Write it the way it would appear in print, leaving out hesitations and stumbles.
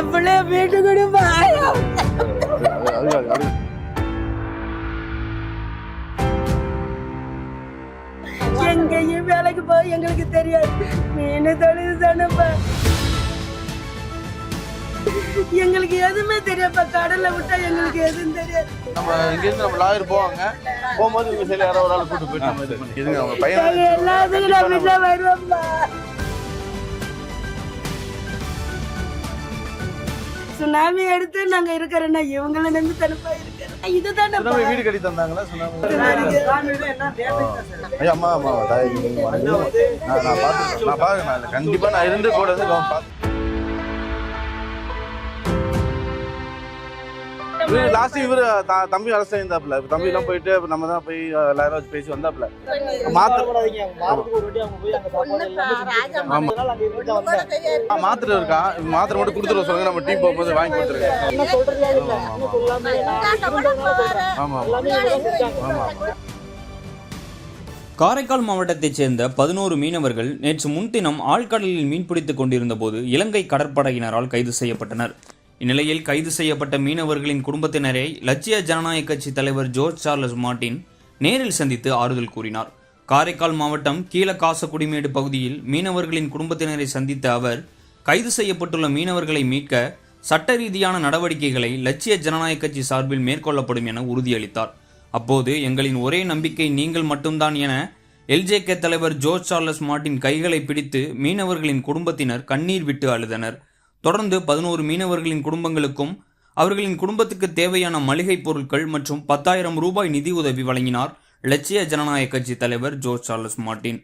என் பிள்ளைய வீட்டு கொடுப்பா. எங்கேயும் வேலைக்கு போய் எங்களுக்கு தெரியாது. மீன் தொழில் தானப்பா, எங்களுக்கு எதுவுமே தெரியாதுப்பா. கடல்ல விட்டா எங்களுக்கு எதுவும் தெரியாது. நம்ம இங்கிருந்து நம்ம லாயர் போவாங்க, போகும்போது இவங்க சரி யாரோ ஒரு ஆள் கூட்டு போயிட்டு நம்ம இது பண்ணி இதுங்க அவங்க பையன் எல்லாத்துக்கும் நான் வீட்டுல வருவேன்ப்பா. சுனாமி எடுத்து நாங்க இருக்கிறோன்னா இவங்கள நம்பி தனுப்பா இருக்கிறோம். இதுதான் சுனாமி வீடு கட்டி தந்தாங்களா? சுனாமி ஐயா அம்மா அம்மா தாய் நான் பாத்துக்கிறேன். கண்டிப்பா நான் இருந்து கூட வந்து லாஸ்ட் இவரு தம்பி அரசு இருந்தாப்ல. தம்பி எல்லாம் போயிட்டு நம்ம தான் போய் எல்லாரும் வச்சு பேசி வந்தாப்ல. மாத்திரை இருக்கா? மாத்திரை மட்டும் கொடுத்துருவோம் சொல்லுங்க, நம்ம டீம் போகும்போது வாங்கி கொடுத்துருக்கேன். ஆமா ஆமா. காரைக்கால் மாவட்டத்தைச் சேர்ந்த 11 மீனவர்கள் நேற்று முன்தினம் ஆழ்கடலில் மீன்பிடித்துக் கொண்டிருந்த போது இலங்கை கடற்படையினரால் கைது செய்யப்பட்டனர். இந்நிலையில் கைது செய்யப்பட்ட மீனவர்களின் குடும்பத்தினரை லட்சிய ஜனநாயக கட்சி தலைவர் ஜோர்ஜ் சார்லஸ் மார்டின் நேரில் சந்தித்து ஆறுதல் கூறினார். காரைக்கால் மாவட்டம் கீழகாசக்குடிமேடு பகுதியில் மீனவர்களின் குடும்பத்தினரை சந்தித்த அவர் கைது செய்யப்பட்டுள்ள மீனவர்களை மீட்க சட்ட ரீதியான நடவடிக்கைகளை லட்சிய ஜனநாயக கட்சி சார்பில் மேற்கொள்ளப்படும் என உறுதியளித்தார். அப்போது எங்களின் ஒரே நம்பிக்கை நீங்கள் மட்டும்தான் என எல்ஜேகே தலைவர் ஜோர்ஜ் சார்லஸ் மார்டின் கைகளை பிடித்து மீனவர்களின் குடும்பத்தினர் கண்ணீர் விட்டு அழுதனர். தொடர்ந்து 11 மீனவர்களின் குடும்பங்களுக்கும் அவர்களின் குடும்பத்துக்கு தேவையான மளிகை பொருட்கள் மற்றும் 10,000 ரூபாய் நிதி உதவி வழங்கினார் லட்சிய ஜனநாயக கட்சி தலைவர் ஜோர்ஜ் சார்லஸ் மார்டின்.